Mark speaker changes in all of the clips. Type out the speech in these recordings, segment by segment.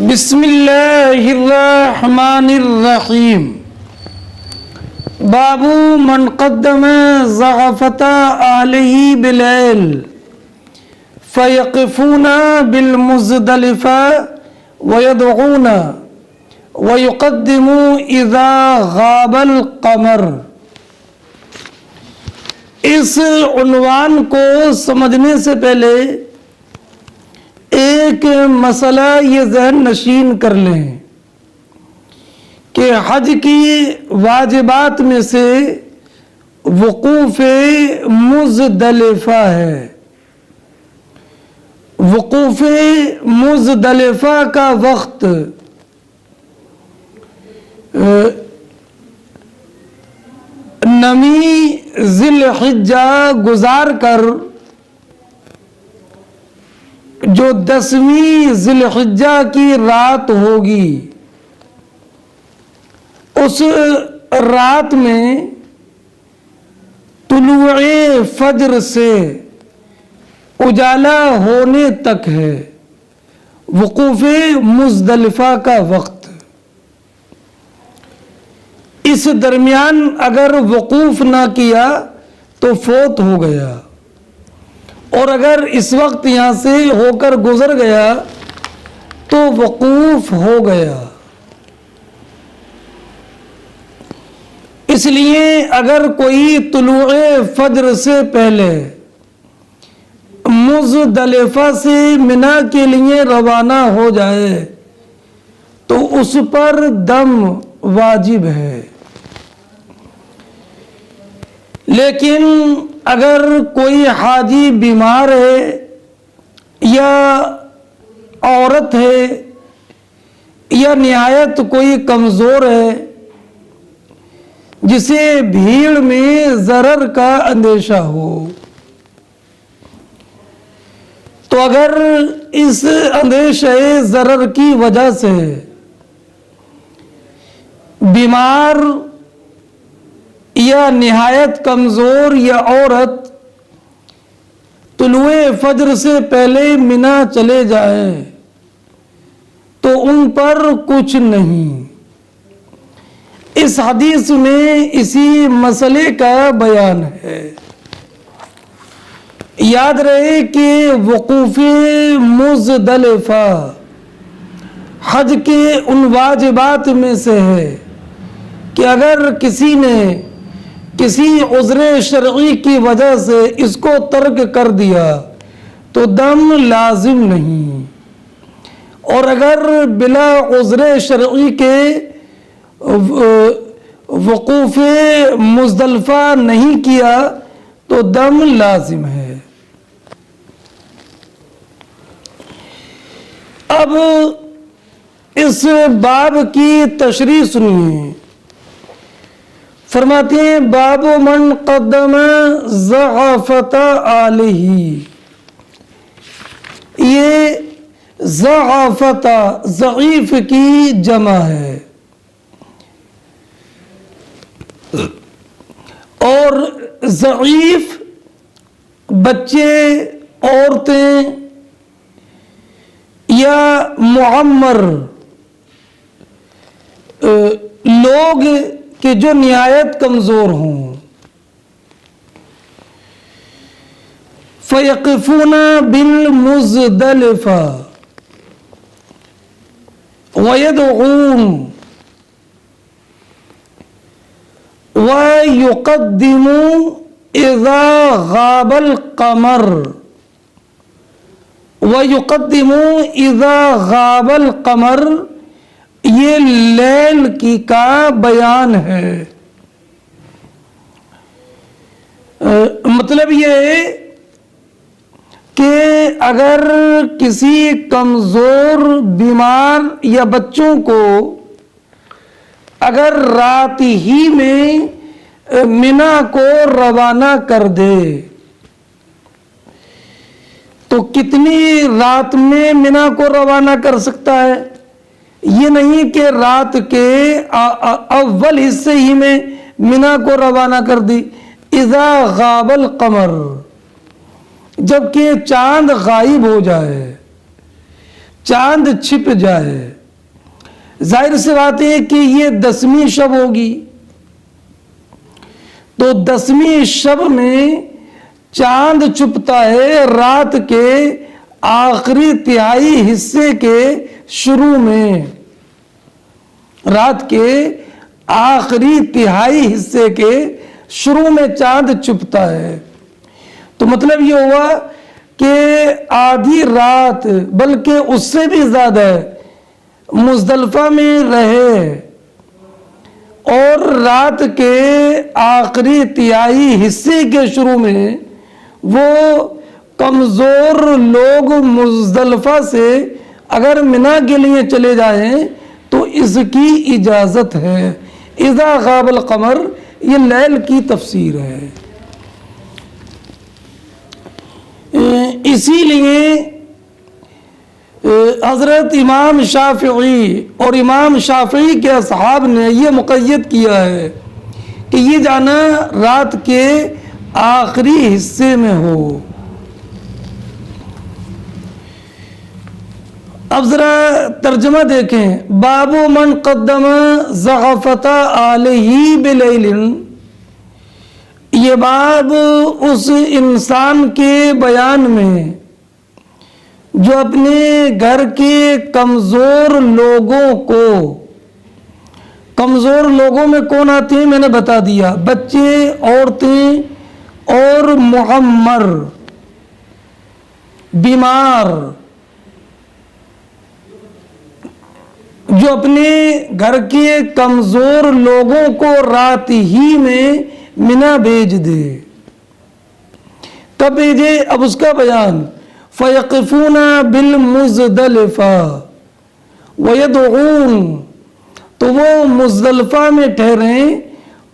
Speaker 1: بسم اللہ الرحمن الرحیم باب من قدم ضعفت اہلہ باللیل فیقفون بالمزدلفہ ویدعون ویقدم اذا غاب القمر۔ اس عنوان کو سمجھنے سے پہلے ایک مسئلہ یہ ذہن نشین کر لیں کہ حج کی واجبات میں سے وقوف مزدلفہ ہے۔ وقوف مزدلفہ کا وقت نویں ذی الحجہ گزار کر جو 10ویں ذی الحجہ کی رات ہوگی، اس رات میں طلوع فجر سے اجالا ہونے تک ہے وقوف مزدلفہ کا وقت۔ اس درمیان اگر وقوف نہ کیا تو فوت ہو گیا، اور اگر اس وقت یہاں سے ہو کر گزر گیا تو وقوف ہو گیا۔ اس لیے اگر کوئی طلوع فجر سے پہلے مزدلفہ سے منا کے لیے روانہ ہو جائے تو اس پر دم واجب ہے۔ لیکن اگر کوئی حاجی بیمار ہے یا عورت ہے یا نہایت کوئی کمزور ہے جسے بھیڑ میں ضرر کا اندیشہ ہو، تو اگر اس اندیشہ ضرر کی وجہ سے بیمار یا نہایت کمزور یا عورت طلوع فجر سے پہلے منا چلے جائیں تو ان پر کچھ نہیں۔ اس حدیث میں اسی مسئلے کا بیان ہے۔ یاد رہے کہ وقوف مزدلفہ حج کے ان واجبات میں سے ہے کہ اگر کسی نے کسی عذر شرعی کی وجہ سے اس کو ترک کر دیا تو دم لازم نہیں، اور اگر بلا عذر شرعی کے وقوف مزدلفہ نہیں کیا تو دم لازم ہے۔ اب اس باب کی تشریح سنیے۔ فرماتے ہیں باب من قدم ضعفت آلہ۔ یہ ضعفت ضعیف کی جمع ہے، اور ضعیف بچے، عورتیں یا معمر لوگ کہ جو نہایت کمزور ہوں۔ فَيَقِفُونَ بِالْمُزْدَلِفَةِ وَيَدْعُونَ وَيُقَدِّمُوا إِذَا غَابَ الْقَمَرُ وَيُقَدِّمُوا إِذَا غَابَ الْقَمَرُ۔ یہ لیل کی کا بیان ہے۔ مطلب یہ ہے کہ اگر کسی کمزور بیمار یا بچوں کو اگر رات ہی میں منا کو روانہ کر دے تو کتنی رات میں منا کو روانہ کر سکتا ہے؟ یہ نہیں کہ رات کے اول حصے ہی میں منا کو روانہ کر دی۔ اذا غاب القمر، جبکہ چاند غائب ہو جائے، چاند چھپ جائے، ظاہر سی بات ہے کہ یہ 10ویں شب ہوگی، تو 10ویں شب میں چاند چھپتا ہے رات کے آخری تہائی حصے کے شروع میں، رات کے آخری تہائی حصے کے شروع میں چاند چھپتا ہے۔ تو مطلب یہ ہوا کہ آدھی رات بلکہ اس سے بھی زیادہ مزدلفہ میں رہے اور رات کے آخری تہائی حصے کے شروع میں وہ کمزور لوگ مزدلفہ سے اگر منی کے لیے چلے جائیں تو اس کی اجازت ہے۔ اذا غاب القمر یہ لیل کی تفسیر ہے۔ اسی لیے حضرت امام شافعی اور امام شافعی کے اصحاب نے یہ مقید کیا ہے کہ یہ جانا رات کے آخری حصے میں ہو۔ اب ذرا ترجمہ دیکھیں، باب من قدم زغفۃ علیہ بلیل، یہ باب اس انسان کے بیان میں جو اپنے گھر کے کمزور لوگوں میں کون آتے ہیں میں نے بتا دیا، بچے، عورتیں اور معمر، بیمار، جو اپنے گھر کے کمزور لوگوں کو رات ہی میں منی بھیج دے۔ کب بھیجے؟ اب اس کا بیان، فَيَقِفُونَ بِالْمُزْدَلِفَةِ وَيَدْعُونَ، تو وہ مزدلفہ میں ٹھہریں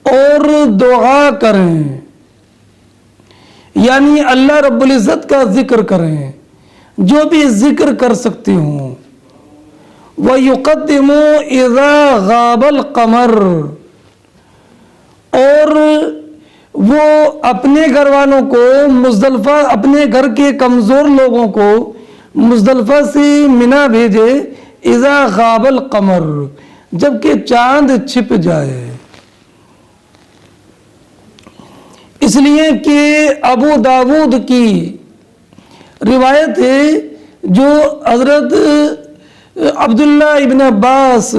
Speaker 1: اور دعا کریں، یعنی اللہ رب العزت کا ذکر کریں، جو بھی ذکر کر سکتے ہوں۔ وَيُقَدِّمُوا إِذَا غَابَ الْقَمَرُ، اور وہ اپنے گھر والوں کو مزدلفہ، اپنے گھر کے کمزور لوگوں کو مزدلفہ سے منی بھیجے، اذا غاب القمر، جبکہ چاند چھپ جائے۔ اس لیے کہ ابو داود کی روایت ہے جو حضرت عبداللہ ابن عباس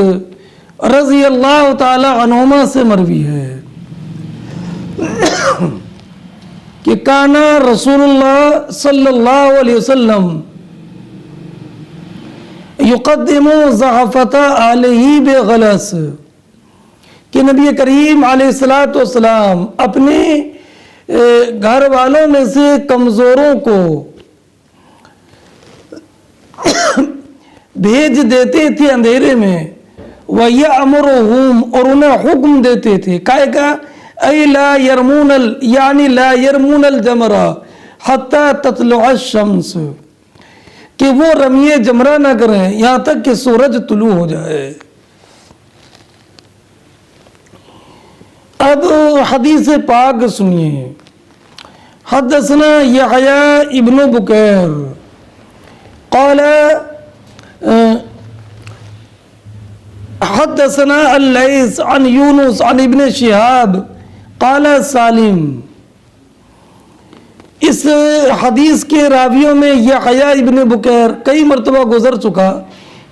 Speaker 1: رضی اللہ تعالی عنہما سے مروی ہے کہ کانا رسول اللہ صلی اللہ علیہ وسلم یقدم زغفۃ علیہ بغلس، کہ نبی کریم علیہ السلام اپنے گھر والوں میں سے کمزوروں کو بھیج دیتے تھے اندھیرے میں، وَيَأْمُرُهُمْ، اور انہیں حکم دیتے تھے، کائے کا اَيْ لَا يَرْمُونَ یعنی لا يَرْمُونَ الْجَمْرَ حَتَّى تَطْلُعَ الشَّمْسُ، کہ وہ رمی جمرہ نہ کریں یہاں تک کہ سورج طلوع ہو جائے۔ اب حدیث پاک سنیے۔ حدثنا یحییٰ ابن بکیر قال حدثنا اللیث عن یونس عن ابن شہاب قال سالم، اس حدیث کے راویوں میں یحییٰ ابن بکیر کئی مرتبہ گزر چکا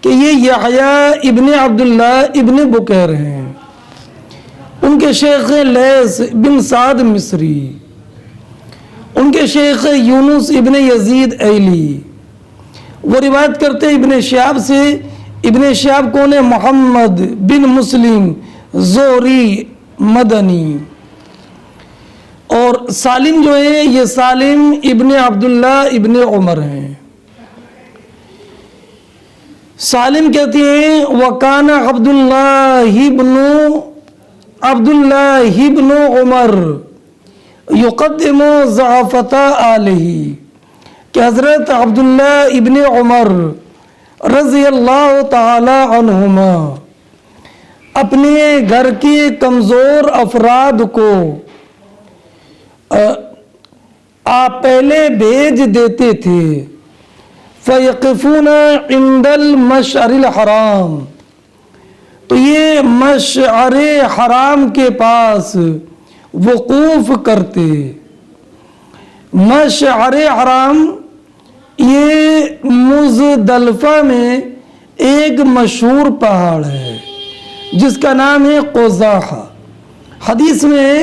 Speaker 1: کہ یہ یحییٰ ابن عبداللہ ابن بکیر ہیں، ان کے شیخ لیث بن سعد مصری، ان کے شیخ یونس ابن یزید ایلی، وہ روایت کرتے ابن شہاب سے۔ ابن شہاب کون ہے؟ محمد بن مسلم زہری مدنی، اور سالم جو ہے یہ سالم ابن عبداللہ ابن عمر ہیں۔ سالم کہتے ہیں وَكَانَ عبد اللہ ابن عمر یقدم زغفۃ علیہ، کہ حضرت عبداللہ ابن عمر رضی اللہ تعالی عنہما اپنے گھر کے کمزور افراد کو آپ پہلے بھیج دیتے تھے۔ فَيَقِفُونَ عِنْدَ الْمَشْعَرِ الْحَرَامِ، تو یہ مشعر حرام کے پاس وقوف کرتے۔ مشعر حرام یہ مزدلفہ میں ایک مشہور پہاڑ ہے جس کا نام ہے قزاح۔ حدیث میں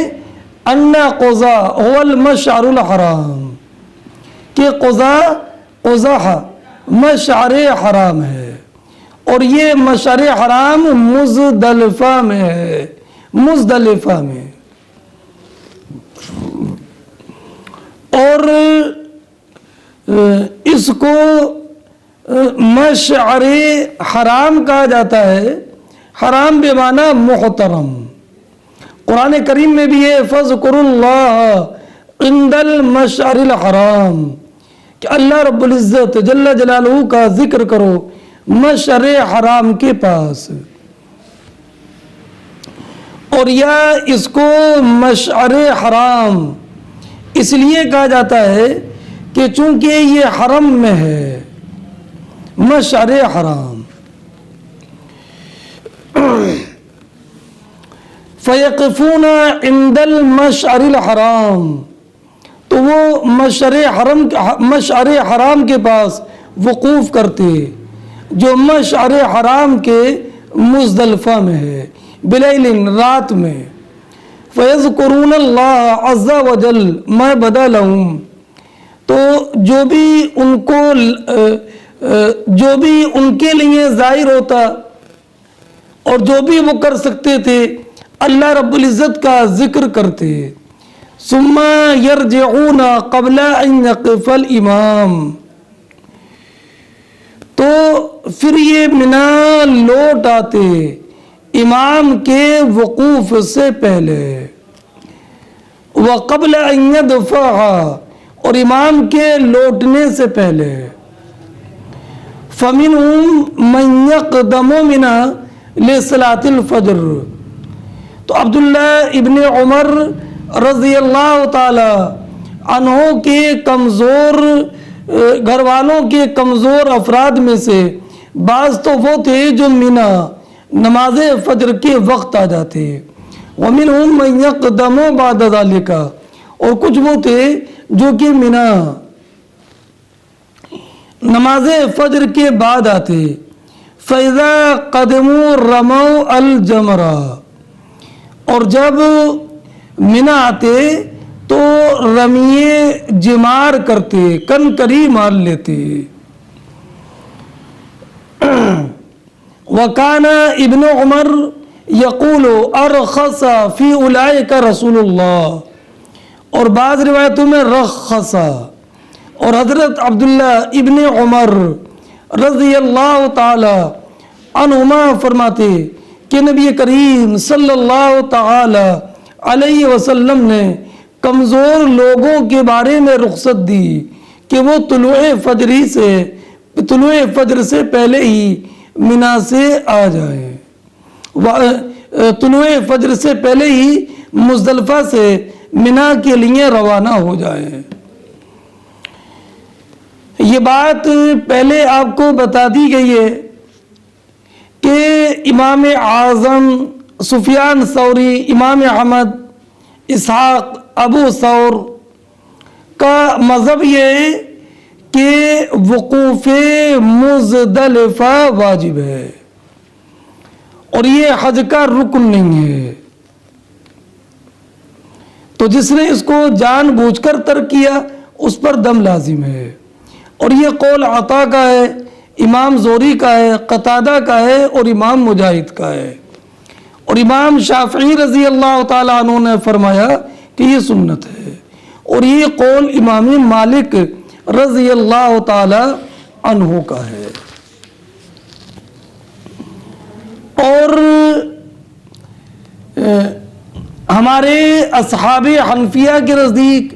Speaker 1: ان قزا هو المشعر الحرام، کہ قزاح مشعر حرام ہے، اور یہ مشعر حرام مزدلفہ میں ہے، مزدلفہ میں۔ اور اس کو مشعر حرام کہا جاتا ہے، حرام بے معنی محترم۔ قرآن کریم میں بھی ہے فَاذْكُرُوا اللَّهَ عِنْدَ الْمَشْعَرِ الْحَرَامِ، کہ اللہ رب العزت جل جلالہ کا ذکر کرو مشعر حرام کے پاس۔ اور یا اس کو مشعر حرام اس لیے کہا جاتا ہے کہ چونکہ یہ حرم میں ہے، مشعر حرام۔ فَيَقِفُونَ عِنْدَ الْمَشْعَرِ الْحَرَامِ، تو وہ مشعر حرام کے پاس وقوف کرتے جو مشعر حرام کے مزدلفہ میں ہے، بِلَيْلٍ رات میں۔ فَيَذْكُرُونَ اللَّهَ عَزَّ وَجَلَّ مَا بَدَا لَهُمْ، تو جو بھی ان کے لیے ظاہر ہوتا اور جو بھی وہ کر سکتے تھے اللہ رب العزت کا ذکر کرتے۔ ثم یرجعون قبل ان یقف الامام، تو پھر یہ منا لوٹ آتے امام کے وقوف سے پہلے، وقبل ان یدفع، اور امام کے لوٹنے سے پہلے۔ فمنهم من یقدم منا لصلاۃ الفجر، تو عبداللہ ابن عمر رضی اللہ تعالی عنہ کے کمزور گھر والوں کے کمزور افراد میں سے بعض تو وہ تھے جو منا نماز فجر کے وقت آ جاتے، ومنہم من یقدم بعد ذالک، اور کچھ وہ تھے جو کہ منا نماز فجر کے بعد آتے۔ فَإِذَا قَدِمُوا رَمَوْا الْجَمْرَةَ، اور جب منا آتے تو رمیے جمار کرتے، کنکری مار لیتے۔ وَكَانَ ابن عمر يَقُولُ أَرْخَصَ فِي أُولَئِكَ رسول اللہ، اور بعض روایتوں میں رخصا، اور حضرت عبداللہ ابن عمر رضی اللہ تعالی عنہما فرماتے کہ نبی کریم صلی اللہ تعالی علیہ وسلم نے کمزور لوگوں کے بارے میں رخصت دی کہ وہ طلوع فجر سے پہلے ہی منا سے آ جائیں، طلوع فجر سے پہلے ہی مزدلفہ سے منا کے لیے روانہ ہو جائیں۔ یہ بات پہلے آپ کو بتا دی گئی ہے کہ امام اعظم سفیان ثوری، امام احمد، اسحاق، ابو ثور کا مذہب یہ ہے کہ وقوف مزدلفہ واجب ہے اور یہ حج کا رکن نہیں ہے، تو جس نے اس کو جان بوجھ کر ترک کیا اس پر دم لازم ہے۔ اور یہ قول عطا کا ہے، امام زوری کا ہے، قتادہ کا ہے اور امام مجاہد کا ہے، اور امام شافعی رضی اللہ تعالیٰ عنہ نے فرمایا کہ یہ سنت ہے، اور یہ قول امام مالک رضی اللہ تعالیٰ عنہ کا ہے۔ اور ہمارے اصحاب حنفیہ کے نزدیک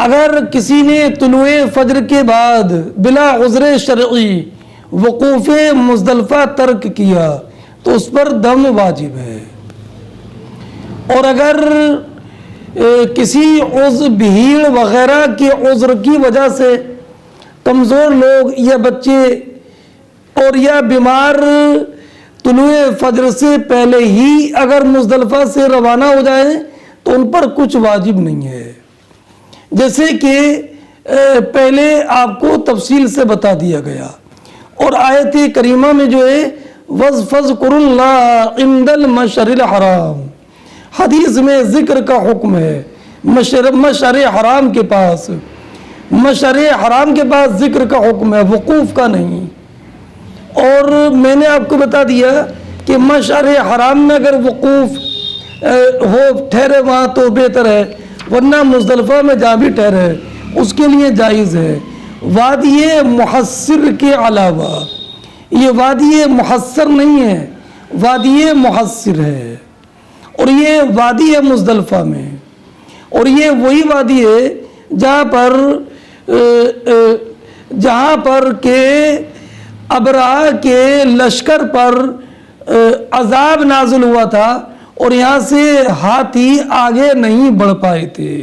Speaker 1: اگر کسی نے طلوع فجر کے بعد بلا عذر شرعی وقوف مزدلفہ ترک کیا تو اس پر دم واجب ہے، اور اگر کسی عذر بھیڑ وغیرہ کے عذر کی وجہ سے کمزور لوگ یا بچے اور یا بیمار طلوع فجر سے پہلے ہی اگر مزدلفہ سے روانہ ہو جائیں تو ان پر کچھ واجب نہیں ہے، جیسے کہ پہلے آپ کو تفصیل سے بتا دیا گیا۔ اور آیت کریمہ میں جو ہے وَاذْكُرُوا اللَّهَ عِنْدَ الْمَشْعَرِ الْحَرَامِ، حدیث میں ذکر کا حکم ہے مشعر حرام کے پاس، مشعر حرام کے پاس ذکر کا حکم ہے، وقوف کا نہیں۔ اور میں نے آپ کو بتا دیا کہ مشعر حرام میں اگر وقوف ہو ٹھہرے وہاں تو بہتر ہے، ورنہ مزدلفہ میں جہاں بھی ٹھہرے اس کے لیے جائز ہے۔ وادی محصر کے علاوہ، یہ وادی محصر نہیں ہے، وادی محصر ہے، اور یہ وادی ہے مزدلفہ میں، اور یہ وہی وادی ہے جہاں پر کہ ابرہہ کے لشکر پر عذاب نازل ہوا تھا اور یہاں سے ہاتھی آگے نہیں بڑھ پائے تھے،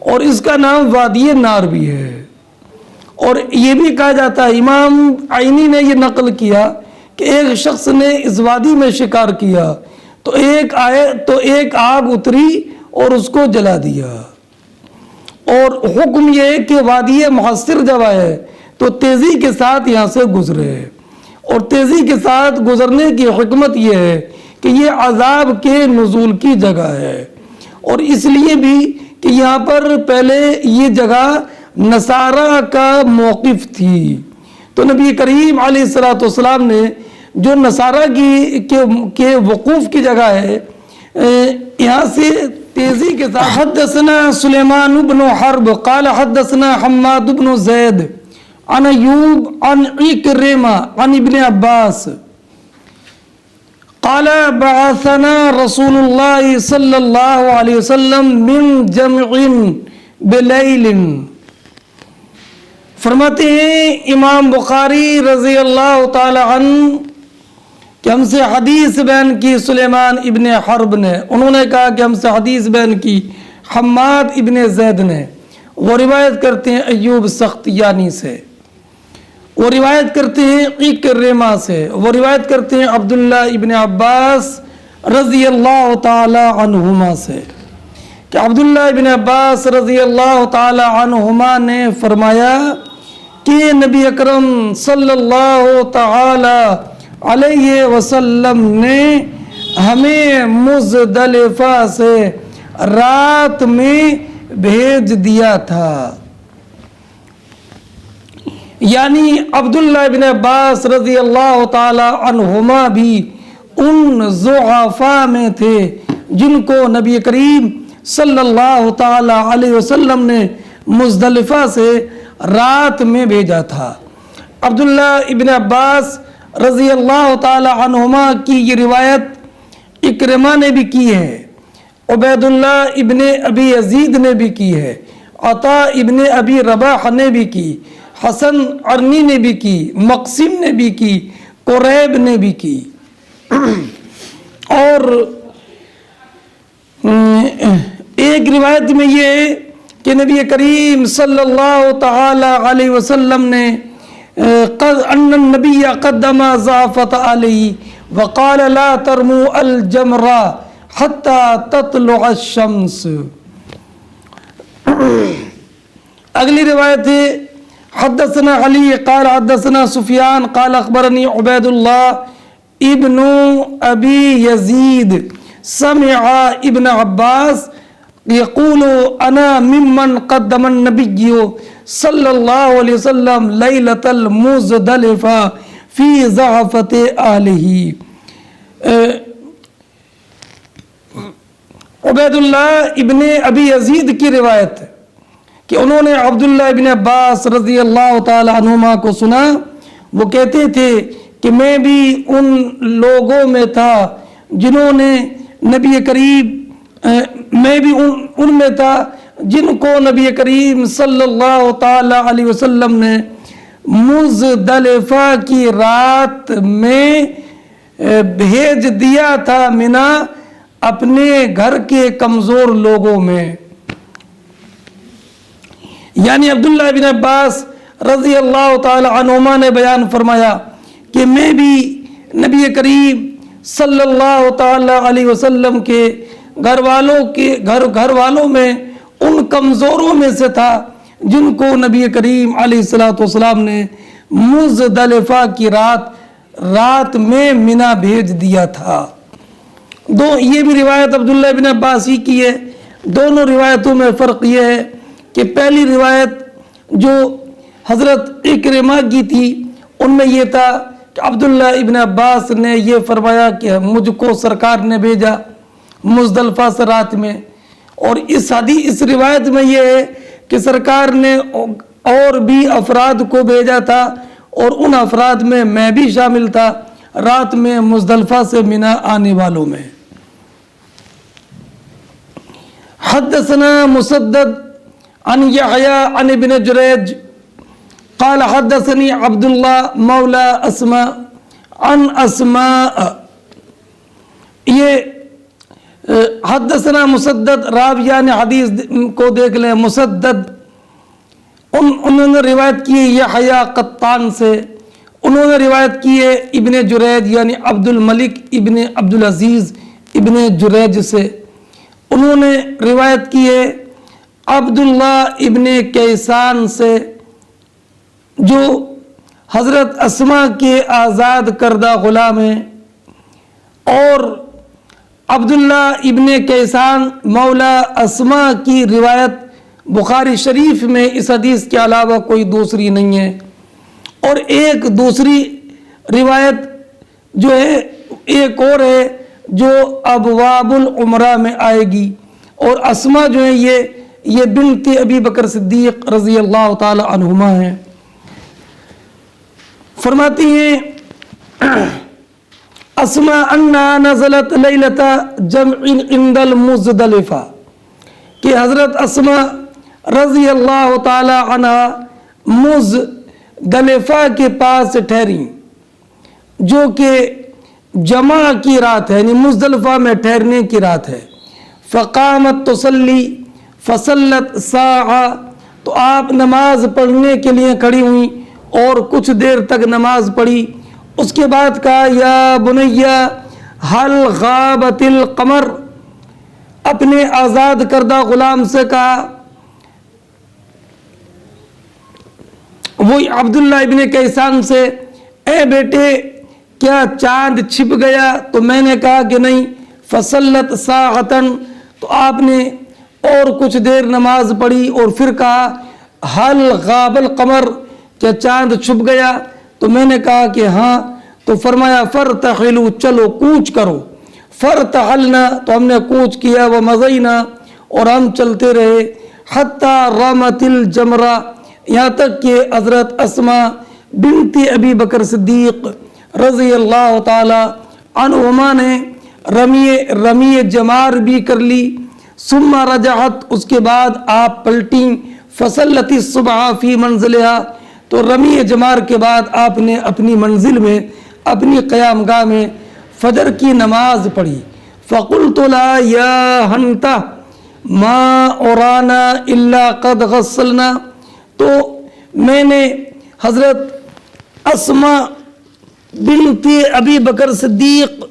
Speaker 1: اور اس کا نام وادی نار بھی ہے۔ اور یہ بھی کہا جاتا ہے، امام عینی نے یہ نقل کیا کہ ایک شخص نے اس وادی میں شکار کیا تو ایک آگ اتری اور اس کو جلا دیا۔ اور حکم یہ ہے کہ وادی محصر جب آئے تو تیزی کے ساتھ یہاں سے گزرے، اور تیزی کے ساتھ گزرنے کی حکمت یہ ہے کہ یہ عذاب کے نزول کی جگہ ہے، اور اس لیے بھی کہ یہاں پر پہلے یہ جگہ نصارہ کا موقف تھی، تو نبی کریم علیہ السلام نے جو نصارہ کے وقوف کی جگہ ہے یہاں سے تیزی کے ساتھ۔ حدثنا سلیمان بن حرب قال حدثنا حماد بن زید عن ایوب عن عکرمہ عن ابن عباس قال بعثنا رسول اللہ صلی اللہ علیہ وسلم من جمع بلیل۔ فرماتے ہیں امام بخاری رضی اللہ تعالی عنہ کہ ہم سے حدیث بیان کی سلیمان ابن حرب نے، انہوں نے کہا کہ ہم سے حدیث بیان کی حماد ابن زید نے، وہ روایت کرتے ہیں ایوب سختیانی سے، وہ روایت کرتے ہیں عکرمہ سے، وہ روایت کرتے ہیں عبداللہ ابن عباس رضی اللہ تعالی عنہما سے کہ عبداللہ ابن عباس رضی اللہ تعالی عنہما نے فرمایا کہ نبی اکرم صلی اللہ تعالی علیہ وسلم نے ہمیں مزدلفہ سے رات میں بھیج دیا تھا۔ یعنی عبداللہ ابن عباس رضی اللہ تعالی عنہما بھی ان ضعفاء میں تھے جن کو نبی کریم صلی اللہ تعالی علیہ وسلم نے مزدلفہ سے رات میں بھیجا تھا۔ عبداللہ ابن عباس رضی اللہ تعالی عنہما کی یہ روایت عکرمہ نے بھی کی ہے، عبید اللہ ابن ابی یزید نے بھی کی ہے، عطا ابن ابی رباح نے بھی کی، حسن عرنی نے بھی کی، مقسم نے بھی کی، قریب نے بھی کی۔ اور ایک روایت میں یہ ہے کہ نبی کریم صلی اللہ تعالی علیہ وسلم نے ان النبی قدم ضعفت علیہ وقال لا ترموا الجمر حتى تطلع الشمس۔ اگلی روایت ہے حدثنا علی قال حدثنا سفیان قال اخبرنی عبید اللہ ابن ابی یزید سمع ابن عباس یقول انا ممن قدم النبی صلی اللہ علیہ وسلم لیلۃ المزدلفہ فی ضعفت اہلہ۔ عبید اللہ ابن ابی یزید کی روایت کہ انہوں نے عبداللہ ابن عباس رضی اللہ تعالی عنہما کو سنا، وہ کہتے تھے کہ میں بھی ان لوگوں میں تھا جنہوں نے نبی کریم میں بھی ان میں تھا جن کو نبی کریم صلی اللہ تعالی علیہ وسلم نے مزدلفہ کی رات میں بھیج دیا تھا منا اپنے گھر کے کمزور لوگوں میں۔ یعنی عبداللہ ابن عباس رضی اللہ تعالی عنہما نے بیان فرمایا کہ میں بھی نبی کریم صلی اللہ تعالی علیہ وسلم کے گھر والوں میں ان کمزوروں میں سے تھا جن کو نبی کریم علیہ الصلوۃ والسلام نے مزدلفہ کی رات میں منی بھیج دیا تھا۔ یہ بھی روایت عبداللہ ابن عباس ہی کی ہے۔ دونوں روایتوں میں فرق یہ ہے کہ پہلی روایت جو حضرت اکرمہ کی تھی ان میں یہ تھا کہ عبداللہ ابن عباس نے یہ فرمایا کہ مجھ کو سرکار نے بھیجا مزدلفہ سے رات میں، اور اس روایت میں یہ ہے کہ سرکار نے اور بھی افراد کو بھیجا تھا، اور ان افراد میں بھی شامل تھا رات میں مزدلفہ سے منی آنے والوں میں۔ حدثنا مسدد عن یحییٰ عن ابن جریج قال حدثني عبد الله مولى اسماء عن اسماء، یہ حدثنا مسدد راویان حدیث کو دیکھ لیں، مسدد انہوں نے روایت کی ہے یحییٰ قطان سے، انہوں نے روایت کی ہے ابن جریج یعنی عبد الملک ابن عبد العزیز ابن جریج سے، انہوں نے روایت کی ہے عبداللہ ابن کیسان سے جو حضرت اسماء کے آزاد کردہ غلام ہیں، اور عبداللہ ابن کیسان مولا اسماء کی روایت بخاری شریف میں اس حدیث کے علاوہ کوئی دوسری نہیں ہے، اور ایک دوسری روایت جو ہے ایک اور ہے جو ابواب العمرہ میں آئے گی، اور اسماء جو ہے یہ بنت ابی بکر صدیق رضی اللہ تعالی عنہما ہیں۔ فرماتی ہیں اسماء انہا نزلت لیلۃ جمع عند المزدلفہ، کہ حضرت اسماء رضی اللہ تعالی عنہ مزدلفہ کے پاس ٹھہری، جو کہ جمع کی رات ہے، یعنی مزدلفہ میں ٹھہرنے کی رات ہے۔ فقامت تصلی فصلت ساعہ، تو آپ نماز پڑھنے کے لیے کھڑی ہوئی اور کچھ دیر تک نماز پڑھی، اس کے بعد کہا یا بنیہ حل غابت القمر، اپنے آزاد کردہ غلام سے کہا، وہی عبداللہ ابن کیسان سے، اے بیٹے کیا چاند چھپ گیا؟ تو میں نے کہا کہ نہیں۔ فصلت ساعتن، تو آپ نے اور کچھ دیر نماز پڑھی اور پھر کہا حل غاب القمر، کیا چاند چھپ گیا؟ تو میں نے کہا کہ ہاں۔ تو فرمایا فرتحلوا، چلو کوچ کرو۔ فرتحلنا، تو ہم نے کوچ کیا، ومضینا، اور ہم چلتے رہے، حتی رمت الجمرہ، یہاں تک کہ حضرت اسماء بنت ابی بکر صدیق رضی اللہ تعالی عنہما نے رمی جمار بھی کر لی۔ ثم رجعت، اس کے بعد آپ پلٹیں، فصلت الصبح فی منزلہا، تو رمی جمار کے بعد آپ نے اپنی منزل میں، اپنی قیام گاہ میں فجر کی نماز پڑھی۔ فقلت لا یا ہنتا ما اورانا الا قد غسلنا، تو میں نے حضرت اسماء بنت ابی بکر صدیق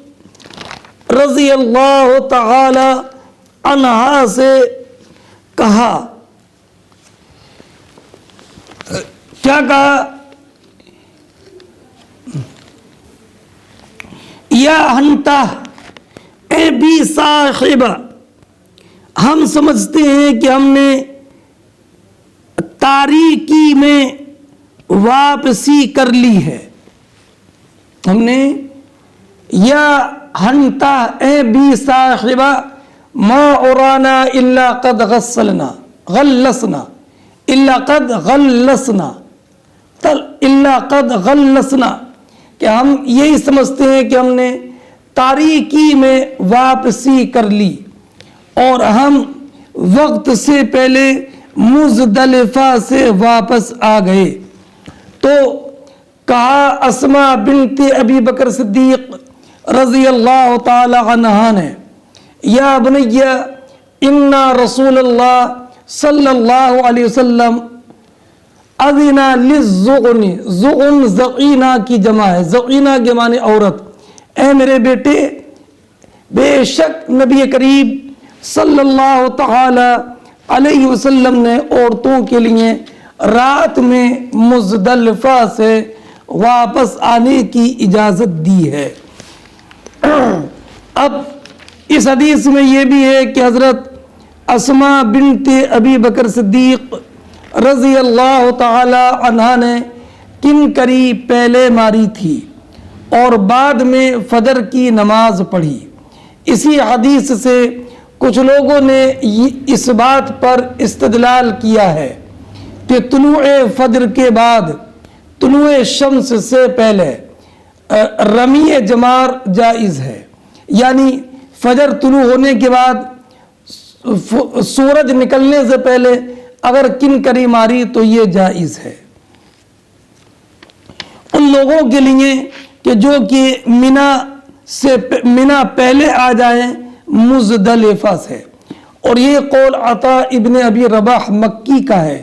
Speaker 1: رضی اللہ تعالی عنہا سے کہا، کیا کہا؟ یا ہنتا، اے بھی صاحبہ، ہم سمجھتے ہیں کہ ہم نے تاریکی میں واپسی کر لی ہے۔ ہم نے یا ہنتا، اے بھی صاحبہ، ما اورانا الا قد غسلنا غلسنا، الا قد غلسنا، الا قد غلسنا، کہ ہم یہی سمجھتے ہیں کہ ہم نے تاریکی میں واپسی کر لی اور ہم وقت سے پہلے مزدلفہ سے واپس آ گئے۔ تو کہا اسماء بنت ابی بکر صدیق رضی اللہ تعالی عنہا نے، یا بنیہ ان رسول اللہ صلی اللہ علیہ وسلم اذن للزغن، زغن زغینہ کی جمع ہے، زغینہ کے معنی عورت، اے میرے بیٹے، بے شک نبی کریم صلی اللہ تعالی علیہ وسلم نے عورتوں کے لیے رات میں مزدلفہ سے واپس آنے کی اجازت دی ہے۔ اب اس حدیث میں یہ بھی ہے کہ حضرت اسماء بنت ابی بکر صدیق رضی اللہ تعالی عنہ نے کنکری پہلے ماری تھی اور بعد میں فجر کی نماز پڑھی۔ اسی حدیث سے کچھ لوگوں نے اس بات پر استدلال کیا ہے کہ طلوع فجر کے بعد طلوع شمس سے پہلے رمی جمار جائز ہے، یعنی فجر طلوع ہونے کے بعد سورج نکلنے سے پہلے اگر کنکری ماری تو یہ جائز ہے ان لوگوں کے لیے کہ جو کہ منا پہلے آ جائیں مزدلفہ سے۔ اور یہ قول عطا ابن ابی رباح مکی کا ہے،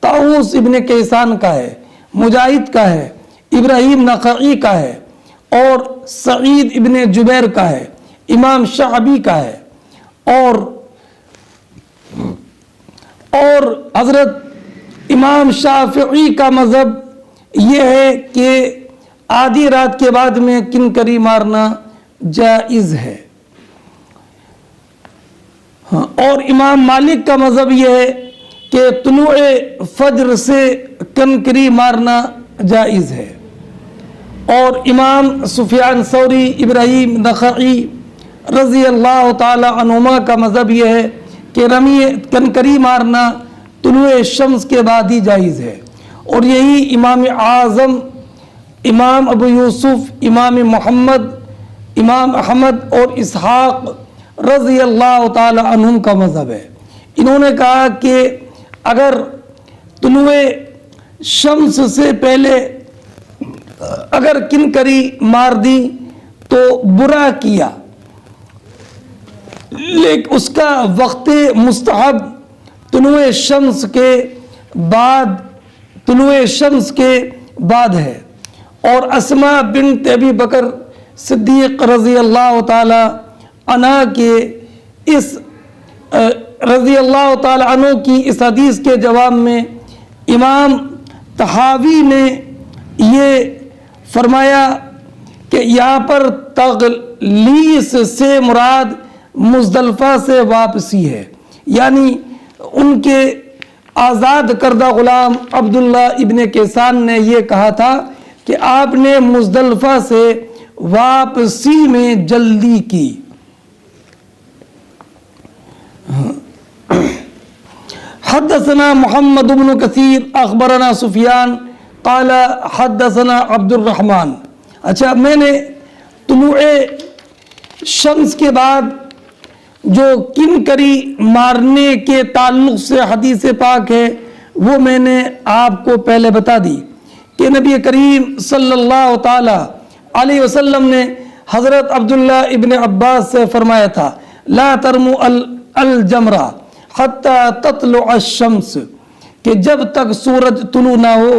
Speaker 1: طاؤس ابن کیسان کا ہے، مجاہد کا ہے، ابراہیم نخعی کا ہے اور سعید ابن جبیر کا ہے، امام شعبی کا ہے اور حضرت امام شافعی کا مذہب یہ ہے کہ آدھی رات کے بعد میں کنکری مارنا جائز ہے۔ اور امام مالک کا مذہب یہ ہے کہ طلوع فجر سے کنکری مارنا جائز ہے۔ اور امام سفیان ثوری، ابراہیم نخعی رضی اللہ تعالی عنہما کا مذہب یہ ہے کہ کنکری مارنا طلوع شمس کے بعد ہی جائز ہے۔ اور یہی امام اعظم، امام ابو یوسف، امام محمد، امام احمد اور اسحاق رضی اللہ تعالی عنہم کا مذہب ہے۔ انہوں نے کہا کہ اگر طلوع شمس سے پہلے اگر کنکری مار دی تو برا کیا، لیکن اس کا وقت مستحب طلوع شمس کے بعد ہے۔ اور اسماء بنت ابی بکر صدیق رضی اللہ تعالی عنہ رضی اللہ تعالی عنہ کی اس حدیث کے جواب میں امام طحاوی نے یہ فرمایا کہ یہاں پر تغلیس سے مراد مزدلفہ سے واپسی ہے، یعنی ان کے آزاد کردہ غلام عبداللہ ابن کیسان نے یہ کہا تھا کہ آپ نے مزدلفہ سے واپسی میں جلدی کی۔ حدثنا محمد بن کثیر اخبرنا سفیان قال حدثنا عبد الرحمن۔ اچھا، میں نے طلوع شمس کے بعد جو کنکری مارنے کے تعلق سے حدیث پاک ہے وہ میں نے آپ کو پہلے بتا دی کہ نبی کریم صلی اللہ تعالی علیہ وسلم نے حضرت عبداللہ ابن عباس سے فرمایا تھا لا ترمو الجمرہ حتی تطلع الشمس، کہ جب تک سورج طلوع نہ ہو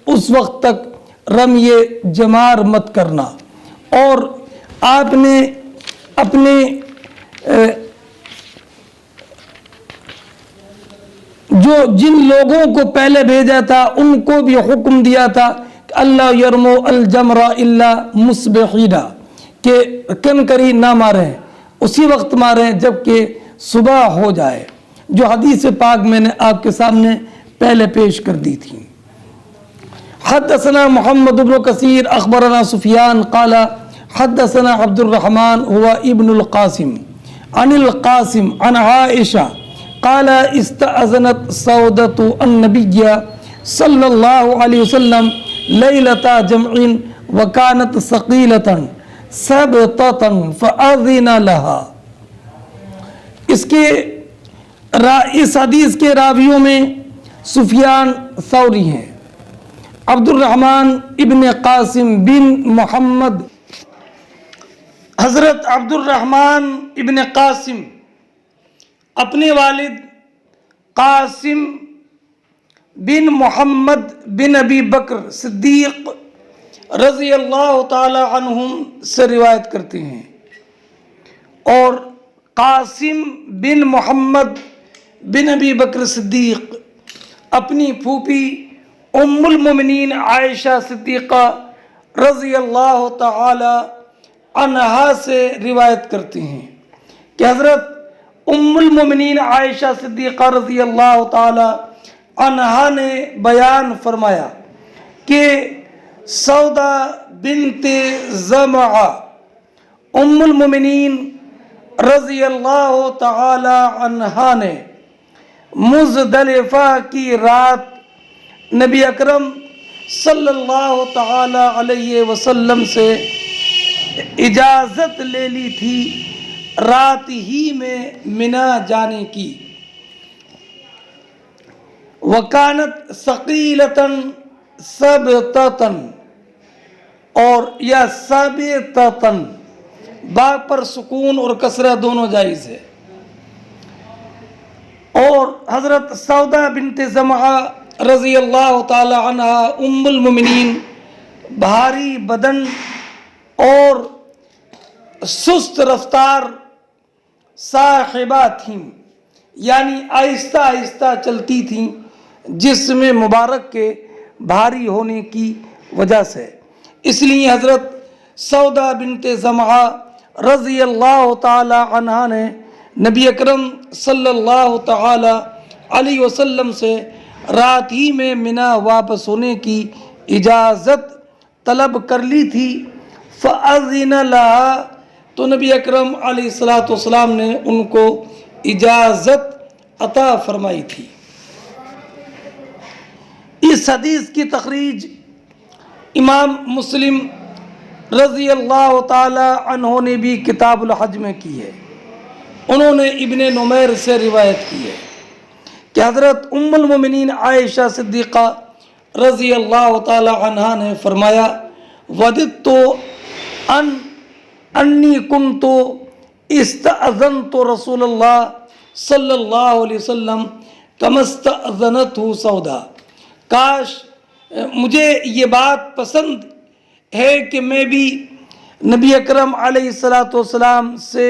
Speaker 1: اس وقت تک رمی جمار مت کرنا۔ اور آپ نے اپنے جن لوگوں کو پہلے بھیجا تھا ان کو بھی حکم دیا تھا کہ اللہ یرمو الجمرہ الا مصبحین، کہ کنکری نہ ماریں، اسی وقت ماریں جب کہ صبح ہو جائے، جو حدیث پاک میں نے آپ کے سامنے پہلے پیش کر دی تھی۔ حدثنا محمد بن کثیر اخبرنا سفیان قال حدثنا عبد الرحمن هو ابن القاسم عن القاسم عن عائشہ قال استأذنت سودة النبي صلی اللہ علیہ وسلم لیلۃ جمع وكانت ثقيلة سبطة فأذن لها۔ اس حدیث کے راویوں میں سفیان ثوری ہیں، عبد الرحمن ابن قاسم بن محمد۔ حضرت عبد الرحمن ابن قاسم اپنے والد قاسم بن محمد بن ابی بکر صدیق رضی اللہ تعالی عنہم سے روایت کرتے ہیں، اور قاسم بن محمد بن ابی بکر صدیق اپنی پھوپھی ام المومنین عائشہ صدیقہ رضی اللہ تعالی عنہا سے روایت کرتے ہیں کہ حضرت ام المومنین عائشہ صدیقہ رضی اللہ تعالی عنہا نے بیان فرمایا کہ سودا بنت زمعہ ام المومنین رضی اللہ تعالی عنہا نے مزدلفہ کی رات نبی اکرم صلی اللہ تعالی علیہ وسلم سے اجازت لے لی تھی رات ہی میں منا جانے کی۔ وکانت ثقیلتن ثبتتن، اور یا ثابتتن، با پر سکون اور کسرہ دونوں جائز ہے۔ اور حضرت سودا بنت زمعہ رضی اللہ تعالی عنہ ام المومنین بھاری بدن اور سست رفتار صاحبہ تھیں، یعنی آہستہ آہستہ چلتی تھیں، جسم مبارک کے بھاری ہونے کی وجہ سے۔ اس لیے حضرت سودا بنت زمعہ رضی اللہ تعالی عنہ نے نبی اکرم صلی اللہ تعالی علیہ وسلم سے رات ہی میں منا واپس ہونے کی اجازت طلب کر لی تھی۔ فَأَذِنَ لَهَا، تو نبی اکرم علیہ السلام نے ان کو اجازت عطا فرمائی تھی۔ اس حدیث کی تخریج امام مسلم رضی اللہ تعالی عنہ نے بھی کتاب الحج میں کی ہے۔ انہوں نے ابن نمیر سے روایت کی ہے کہ حضرت ام المومنین عائشہ صدیقہ رضی اللہ تعالی عنہ نے فرمایا، وَدِدْتُ انی کنت استأذنت رسول اللہ صلی اللہ علیہ وسلم کما استأذنته سودا، کاش مجھے یہ بات پسند ہے کہ میں بھی نبی اکرم علیہ السلام سے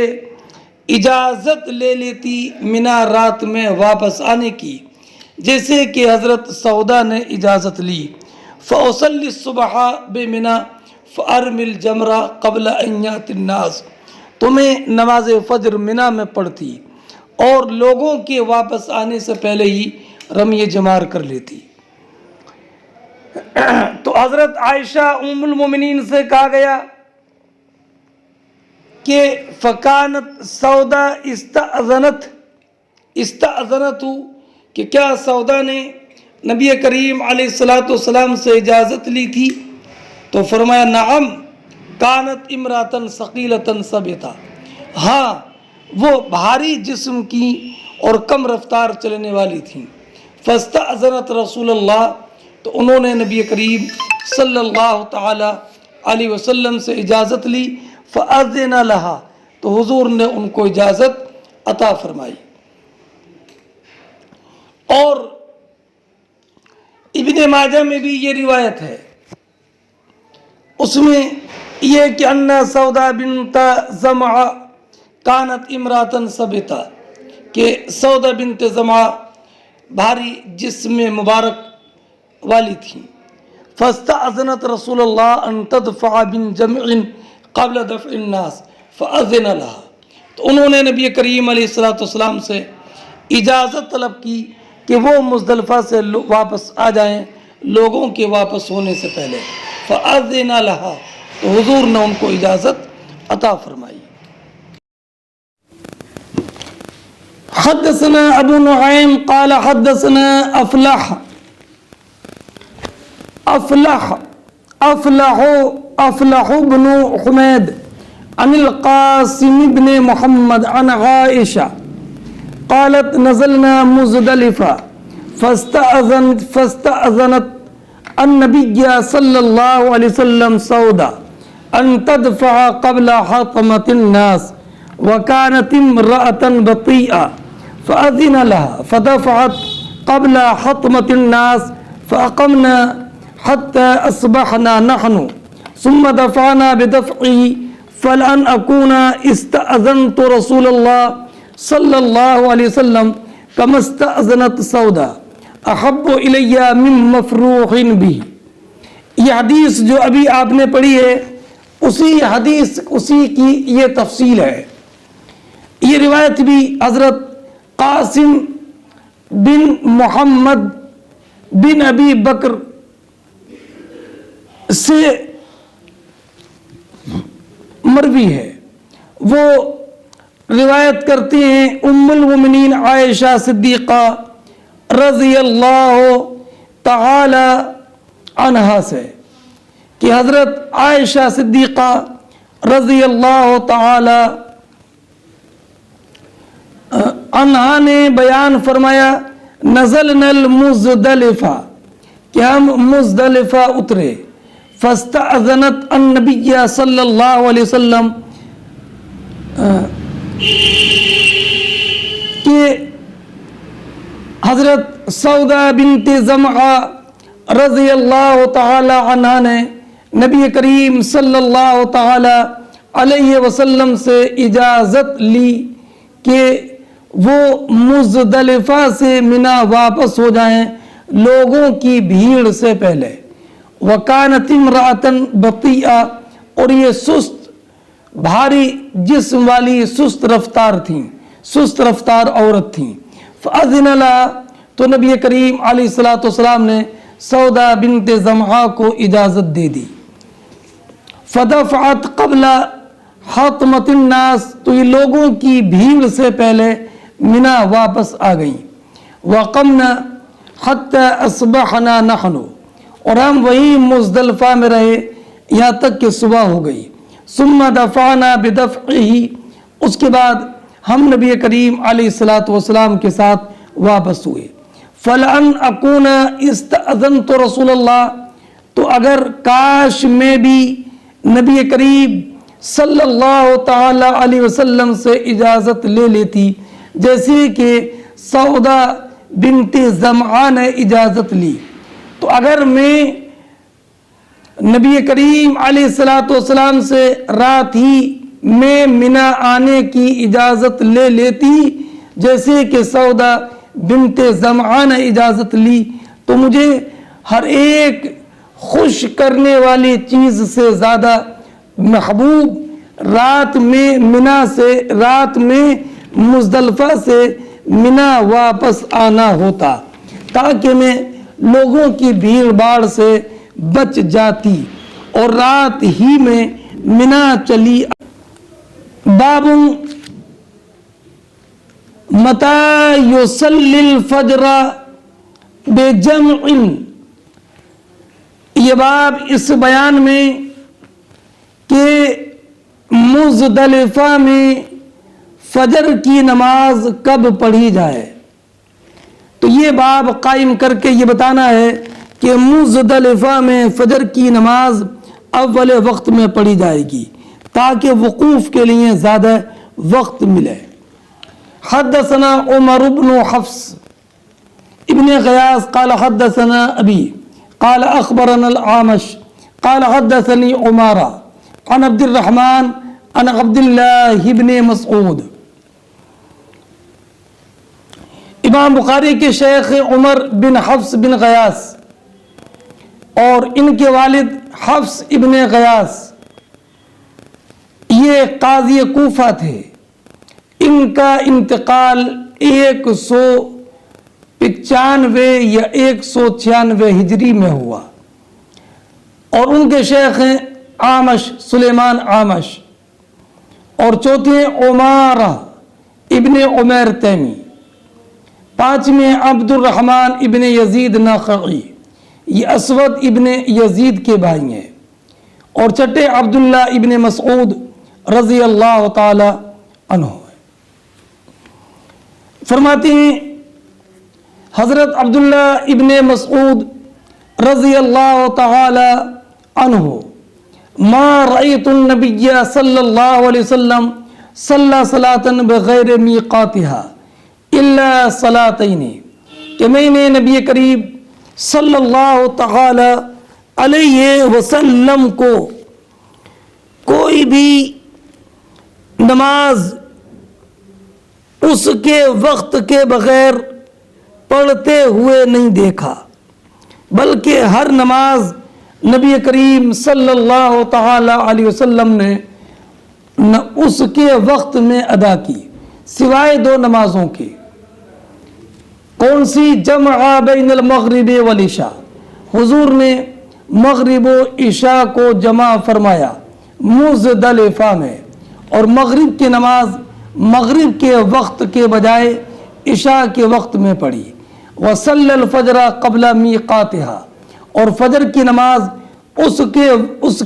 Speaker 1: اجازت لے لیتی منا رات میں واپس آنے کی، جیسے کہ حضرت سودا نے اجازت لی۔ فَأُصَلِّ الصُّبْحَ بِمِنَا فَأَرْمِ الْجَمْرَ قَبْلَ أَنْ يَأْتِ النَّاسِ، تو میں نماز فجر منا میں پڑھتی اور لوگوں کے واپس آنے سے پہلے ہی رمی جمار کر لیتی۔ تو حضرت عائشہ ام المومنین سے کہا گیا کہ فکانت سودا استأذنت، کہ کیا سودا نے نبی کریم علیہ السلام سے اجازت لی تھی؟ تو فرمایا نعم کانت امراتن ثقیلتن ثبتہ، ہاں وہ بھاری جسم کی اور کم رفتار چلنے والی تھیں۔ فاستأذنت رسول اللہ، تو انہوں نے نبی کریم صلی اللہ تعالی علیہ وسلم سے اجازت لی۔ فأذن لها، تو حضور نے ان کو اجازت عطا فرمائی۔ اور ابن ماجہ میں بھی یہ روایت ہے، اس میں یہ کہ ان سودا بنت زمعہ کانت امراتن ثبتہ، کہ سودا بنت زمعہ بھاری جسم مبارک والی تھیں۔ فاستأذنت رسول اللہ ان تدفع بن جمع قبل دفع الناس فأذن لها، تو انہوں نے نبی کریم علیہ السلام سے اجازت طلب کی کہ وہ مزدلفہ سے واپس آ جائیں لوگوں کے واپس ہونے سے پہلے۔ فأذن لها، تو حضور نے ان کو اجازت عطا فرمائی۔ حدثنا ابو نعیم قال حدثنا افلح بن حمید عن القاسم بن محمد عن عائشہ قالت نزلنا مزدلفہ فاستأذنت النبی صلی اللہ علیہ وسلم سودا ان تدفع قبل حطمة الناس وكانت امرأة بطيئة فأذن لها فدفعت قبل حطمة الناس فأقمنا حتى أصبحنا نحن ثم دفعنا بدفعه فلأن أكون استأذنت رسول الله صلى الله عليه وسلم كما استأذنت سودا أحب إلي من مفروح به. یہ حدیث جو ابھی آپ نے پڑھی ہے اسی حدیث اسی کی یہ تفصیل ہے. یہ روایت بھی حضرت قاسم بن محمد بن ابی بکر سے مروی ہے. وہ روایت کرتے ہیں ام المؤمنین عائشہ صدیقہ رضی اللہ تعالی عنہا سے کہ حضرت عائشہ صدیقہ رضی اللہ تعالی عنہا نے بیان فرمایا نزلنا المزدلفہ کہ ہم مزدلفہ اترے فاستأذنت النبی صلی اللہ علیہ وسلم کہ حضرت سودا بنت زمعہ رضی اللہ تعالی عنہ نے نبی کریم صلی اللہ تعالی علیہ وسلم سے اجازت لی کہ وہ مزدلفہ سے منا واپس ہو جائیں لوگوں کی بھیڑ سے پہلے. وَكَانَتِ امْرَأَةً بَطِيئَةً اور یہ سست بھاری جسم والی سست رفتار تھیں، سست رفتار عورت تھیں. فَأَذِنَ لَهَا تو نبی کریم علیہ السلام نے سودا بنت زمعہ کو اجازت دے دی. فَدَفَعَتْ قَبْلَ حَطْمَةِ النَّاسِ تو یہ لوگوں کی بھیڑ سے پہلے منا واپس آ گئیں. وَقَمْنَا حَتَّى أَصْبَحْنَا نَحْنُ اور ہم وہیں مزدلفہ میں رہے یہاں تک کہ صبح ہو گئی. ثُمَّ دَفَعْنَا بِدَفْعِهِ اس کے بعد ہم نبی کریم علیہ السلام کے ساتھ واپس ہوئے. فَلَأَنْ أَكُونَ اسْتَأْذَنْتُ رَسُولَ اللَّهِ تو اگر کاش میں بھی نبی کریم صلی اللہ تعالی علیہ وسلم سے اجازت لے لیتی جیسے کہ سودا بنت زمعہ نے اجازت لی. تو اگر میں نبی کریم علیہ السلام سے رات ہی میں منا آنے کی اجازت لے لیتی جیسے کہ سودا بنت زمعہ نے اجازت لی تو مجھے ہر ایک خوش کرنے والی چیز سے زیادہ محبوب رات میں مزدلفہ سے منا واپس آنا ہوتا تاکہ میں لوگوں کی بھیڑ باڑ سے بچ جاتی اور رات ہی میں منا چلی. باب متى يصلي الفجر بجمع یہ باب اس بیان میں کہ مزدلفہ میں فجر کی نماز کب پڑھی جائے. تو یہ باب قائم کر کے یہ بتانا ہے کہ مزدلفہ میں فجر کی نماز اول وقت میں پڑھی جائے گی تاکہ وقوف کے لیے زیادہ وقت ملے. حدثنا عمر بن حفص ابن غیاث قال حدثنا ابی قال اخبرنا العامش قال حدثني عمارہ عن عبد الرحمن عن عبد اللہ بن مسعود. امام بخاری کے شیخ عمر بن حفص بن غیاث اور ان کے والد حفص ابن غیاث یہ قاضی کوفہ تھے. ان کا انتقال 195 یا 196 ہجری میں ہوا اور ان کے شیخ ہیں عامش سلیمان عامش اور چوتھے عمارہ ابن عمیر تیمی. پانچویں عبد الرحمن ابن یزید نخعی یہ اسود ابن یزید کے بھائی ہیں اور چھٹے عبداللہ ابن مسعود رضی اللہ تعالی عنہ. فرماتے ہیں حضرت عبداللہ ابن مسعود رضی اللہ تعالی عنہ ما رأیت النبی صلی اللہ علیہ وسلم صلی صلاة بغیر میقاتها الا صلاتین کہ میں نے نبی کریم صلی اللہ تعالی علیہ وسلم کو کوئی بھی نماز اس کے وقت کے بغیر پڑھتے ہوئے نہیں دیکھا، بلکہ ہر نماز نبی کریم صلی اللہ تعالی علیہ وسلم نے اس کے وقت میں ادا کی، سوائے دو نمازوں کے۔ کون سی؟ جمع بین المغرب والعشاء، حضور نے مغرب و عشاء کو جمع فرمایا مزدلفہ میں، اور مغرب کی نماز مغرب کے وقت کے بجائے عشاء کے وقت میں پڑھی۔ وصلی الفجر قبل میقاتها، اور فجر کی نماز اس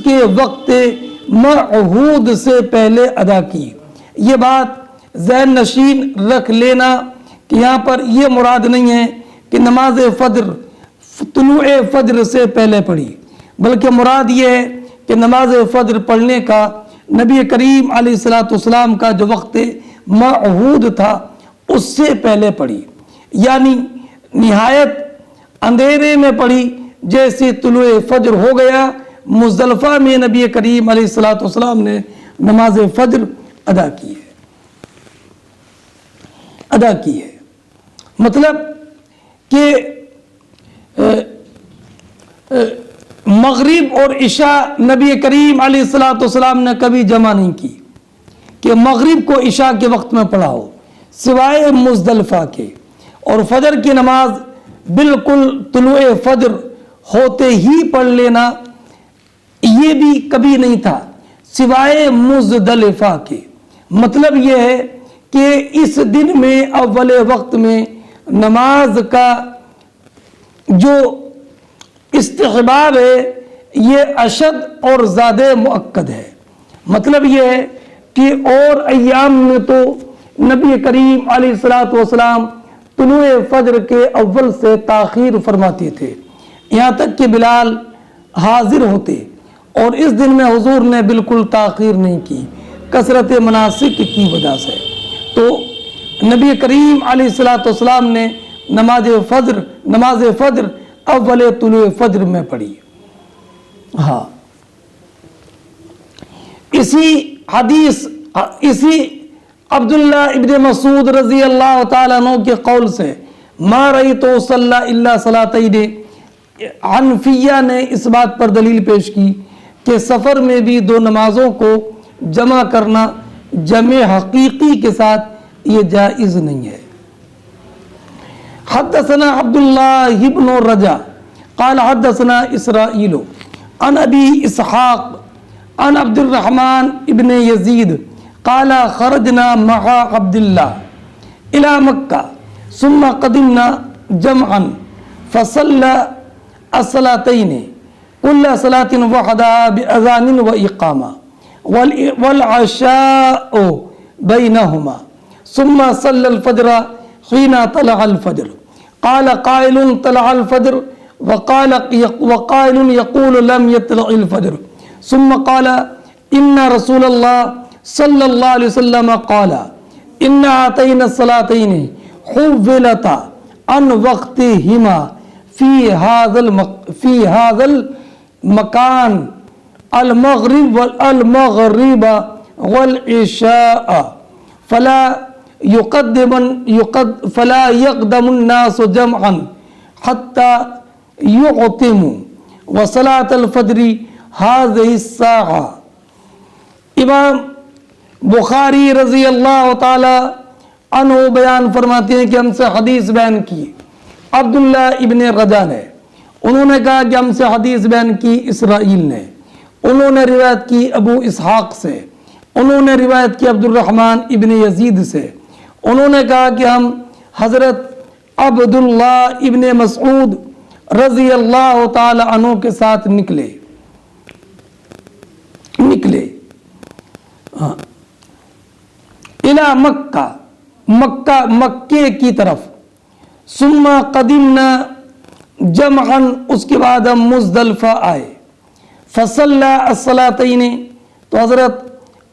Speaker 1: کے وقت معہود سے پہلے ادا کی۔ یہ بات ذہن نشین رکھ لینا کہ یہاں پر یہ مراد نہیں ہے کہ نماز فجر طلوع فجر سے پہلے پڑھی، بلکہ مراد یہ ہے کہ نماز فجر پڑھنے کا نبی کریم علیہ الصلوۃ والسلام کا جو وقت معہود تھا اس سے پہلے پڑھی، یعنی نہایت اندھیرے میں پڑھی۔ جیسے طلوع فجر ہو گیا مزدلفہ میں نبی کریم علیہ الصلوۃ والسلام نے نماز فجر ادا کی ہے۔ مطلب کہ مغرب اور عشاء نبی کریم علیہ الصلوۃ والسلام نے کبھی جمع نہیں کی کہ مغرب کو عشاء کے وقت میں پڑھا ہو، سوائے مزدلفہ کے، اور فجر کی نماز بالکل طلوع فجر ہوتے ہی پڑھ لینا یہ بھی کبھی نہیں تھا، سوائے مزدلفہ کے۔ مطلب یہ ہے کہ اس دن میں اول وقت میں نماز کا جو استحباب ہے یہ اشد اور زیادہ مؤکد ہے۔ مطلب یہ ہے کہ اور ایام میں تو نبی کریم علیہ الصلوۃ والسلام طلوع فجر کے اول سے تاخیر فرماتے تھے، یہاں تک کہ بلال حاضر ہوتے، اور اس دن میں حضور نے بالکل تاخیر نہیں کی کثرت مناسک کی وجہ سے۔ تو نبی کریم علیہ الصلوۃ والسلام نے نماز فجر اول طلوع فجر میں پڑھی۔ ہاں، اسی عبداللہ ابن مسعود رضی اللہ تعالیٰ عنہ کے قول سے ما رأیت صلی الا صلاتین، حنفیہ نے اس بات پر دلیل پیش کی کہ سفر میں بھی دو نمازوں کو جمع کرنا جمع حقیقی کے ساتھ یہ جائز نہیں ہے۔ حدثنا عبداللہ ابن الرجاء قال حدثنا اسرائیل عن ابی اسحاق عن عبد الرحمن ابن یزید قال خرجنا مع عبد الله الى مکہ ثم قدمنا جمعا فصلى الصلاتين كل صلاة وحدها بأذان وإقامة والعشاء بينهما ثم صلى الفجر حين طلع الفجر قال قائل طلع الفجر وقائل يقول لم يطلع الفجر ثم قال إن رسول الله صلى الله عليه وسلم قال إن هاتين الصلاتين حولتا عن وقتهما في هذا المكان المغرب والعشاء فلا يقدم الناس جمعا حتى يعتموا وصلاة الفجر هذه الساعة۔ امام بخاری رضی اللہ تعالی عنہ بیان فرماتے ہیں کہ ہم سے حدیث بیان کی عبداللہ ابن رجا نے، انہوں نے کہا کہ ہم سے حدیث بیان کی اسرائیل نے، انہوں نے روایت کی ابو اسحاق سے، انہوں نے روایت کی عبد الرحمن ابن یزید سے، انہوں نے کہا کہ ہم حضرت عبداللہ ابن مسعود رضی اللہ تعالی عنہ کے ساتھ نکلے الى مکے کی طرف، ثم قدمنا جمعا، اس کے بعد ہم مزدلفہ آئے، فصلی الصلاتین، تو حضرت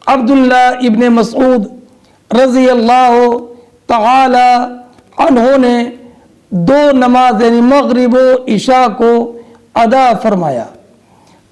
Speaker 1: عبداللہ ابن مسعود رضی اللہ تعالی عنہ نے دو نماز یعنی مغرب و عشاء کو ادا فرمایا۔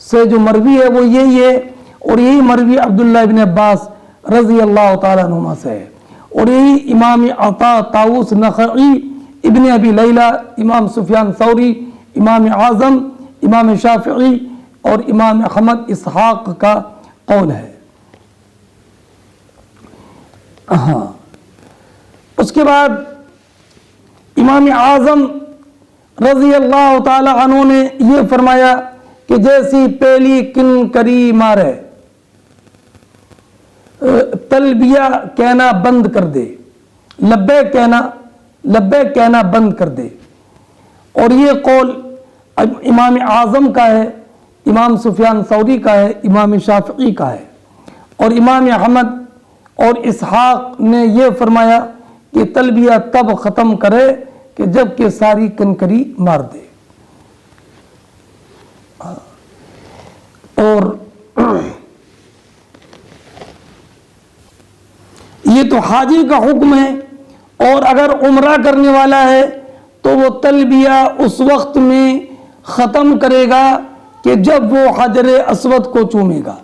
Speaker 1: سے جو مروی ہے وہ یہی ہے، اور یہی مروی عبداللہ ابن عباس رضی اللہ تعالیٰ عنہما سے ہے، اور یہی امام عطا، طاووس نخعی، ابن ابی لیلہ، امام سفیان ثوری، امام اعظم، امام شافعی اور امام احمد اسحاق کا قول ہے۔ ہاں، اس کے بعد امام اعظم رضی اللہ تعالی عنہ نے یہ فرمایا کہ جیسی پہلی کنکری مارے تلبیہ کہنا بند کر دے، لبیک کہنا بند کر دے، اور یہ قول امام اعظم کا ہے، امام سفیان ثوری کا ہے، امام شافعی کا ہے، اور امام احمد اور اسحاق نے یہ فرمایا کہ تلبیہ تب ختم کرے کہ جب کہ ساری کنکری مار دے۔ اور یہ تو حاجی کا حکم ہے، اور اگر عمرہ کرنے والا ہے تو وہ تلبیہ اس وقت میں ختم کرے گا کہ جب وہ حجر اسود کو چومے گا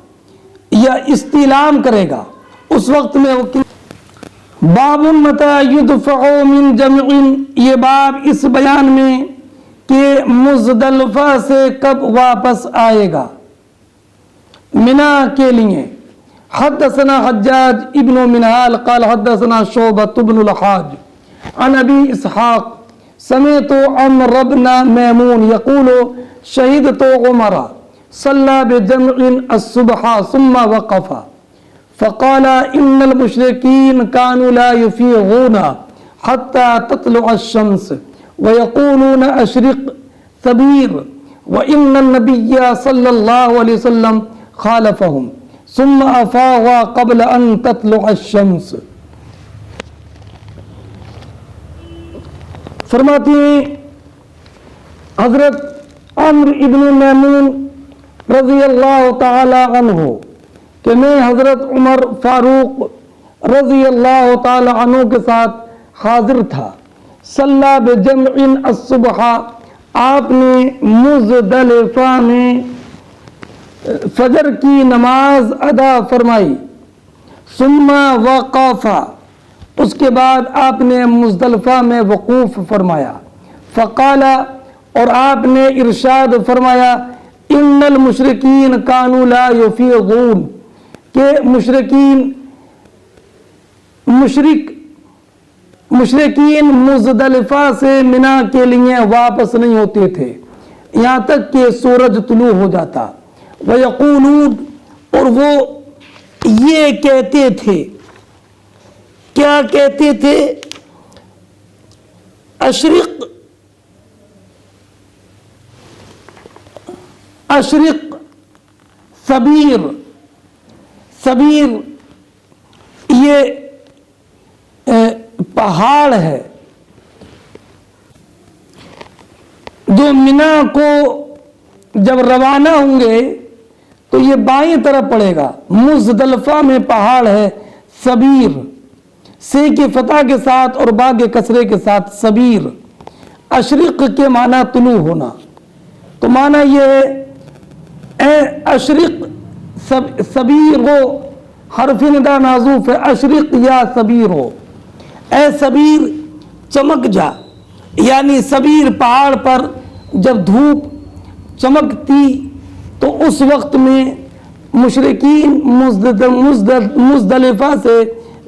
Speaker 1: یا استلام کرے گا، اس وقت میں وہ باب متى يدفع من جمع، یہ باب اس بیان میں کہ مزدلفہ سے کب واپس آئے گا منا کے لیے۔ حدثنا حجاج ابن منہال قال حدثنا شعبۃ بن الحاج عن ابی اسحاق سمعت عمرو بن میمون یقول شہدت عمر صلی بجمع الصبح ثم وقف فقال ان المشركين كانوا لا يفيغون حتى تطلع الشمس ويقولون اشرق ثبير وان النبي صلى الله عليه وسلم خالفهم ثم افاغ قبل ان تطلع الشمس۔ فرماتی ہیں حضرت عمرو ابن میمون رضی اللہ تعالی عنہ کہ میں حضرت عمر فاروق رضی اللہ تعالی عنہ کے ساتھ حاضر تھا۔ صلی بجمع الصبح، آپ نے مزدلفہ میں فجر کی نماز ادا فرمائی۔ ثم وقف، اس کے بعد آپ نے مزدلفہ میں وقوف فرمایا۔ فقال، اور آپ نے ارشاد فرمایا، ان المشرکین کانوا لا یفیغون، کہ مشرکین مزدلفہ سے منا کے لیے واپس نہیں ہوتے تھے یہاں تک کہ سورج طلوع ہو جاتا۔ وَيَقُولُونَ، اور وہ یہ کہتے تھے، کیا کہتے تھے؟ اشرق ثبیر، ثبیر یہ پہاڑ ہے جو منا کو جب روانہ ہوں گے تو یہ بائیں طرف پڑے گا۔ مزدلفہ میں پہاڑ ہے ثبیر، سے کے فتح کے ساتھ اور با کے کسرے کے ساتھ ثبیر۔ اشرق کے معنی طلوع ہونا، تو معنی یہ ہے اے اشرق ثبیر ہو، حرف ندا معذوف ہے، اشرق یا ثبیر ہو، اے ثبیر چمک جا، یعنی ثبیر پہاڑ پر جب دھوپ چمکتی تو اس وقت میں مشرکین مزدلفہ سے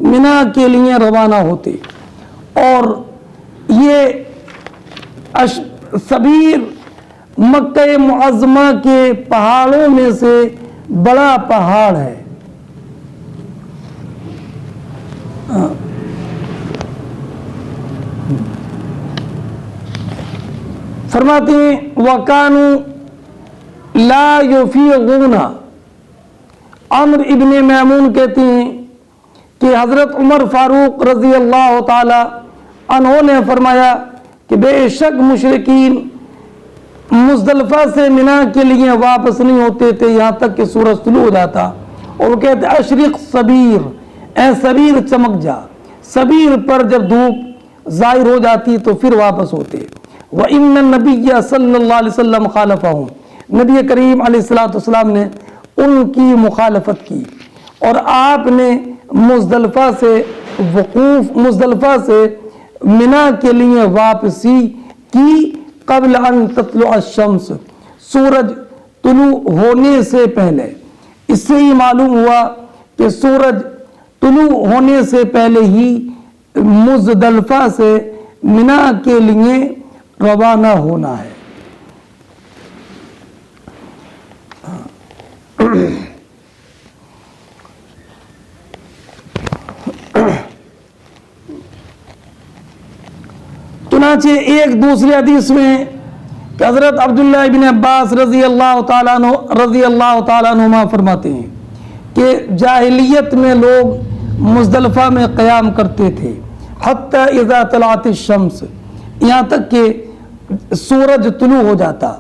Speaker 1: منا کے لیے روانہ ہوتے، اور یہ ثبیر مکہ معظمہ کے پہاڑوں میں سے بڑا پہاڑ ہے۔ فرماتے ہیں وَكَانُوا لَا يُفِيغُونَ، عمرو ابن میمون کہتے ہیں کہ حضرت عمر فاروق رضی اللہ تعالی عنہ نے فرمایا کہ بے شک مشرکین مزدلفہ سے منا کے لیے واپس نہیں ہوتے تھے یہاں تک کہ سورج طلوع ہو جاتا، اور وہ کہتے اشرق ثبیر، اے ثبیر چمک جا۔ ثبیر پر جب دھوپ ظاہر ہو جاتی تو پھر واپس ہوتے۔ وَإِنَّ النَّبِيَّ صلی اللہ علیہ وسلم خالفہم، نبی کریم علیہ الصلوۃ والسلام نے ان کی مخالفت کی اور آپ نے مزدلفہ سے منا کے لیے واپسی کی قبل ان تطلع الشمس، سورج طلوع ہونے سے پہلے۔ اس سے ہی معلوم ہوا کہ سورج طلوع ہونے سے پہلے ہی مزدلفہ سے منا کے لیے روانہ ہونا ہے۔ چنانچہ ایک دوسری حدیث میں کہ حضرت عبداللہ ابن عباس رضی اللہ تعالیٰ عنہما فرماتے ہیں کہ جاہلیت میں لوگ مزدلفہ میں قیام کرتے تھے حتی اذا طلعت الشمس، یہاں تک کہ سورج طلوع ہو جاتا،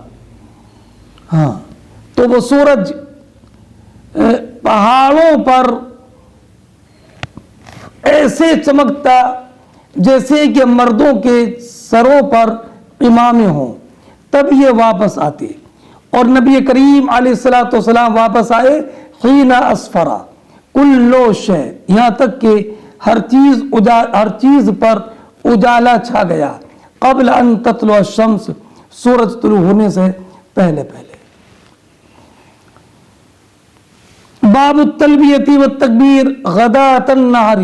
Speaker 1: تو وہ سورج پہاڑوں پر ایسے چمکتا جیسے کہ مردوں کے سروں پر امامے ہوں، تب یہ واپس آتے، اور نبی کریم علیہ الصلوۃ والسلام واپس آئے حین اسفرا کلو شے، یہاں تک کہ ہر چیز پر اجالا چھا گیا، قبل ان تطلع الشمس، سورج طلوع ہونے سے پہلے۔ باب التلبیۃ والتکبیر غداۃ النہر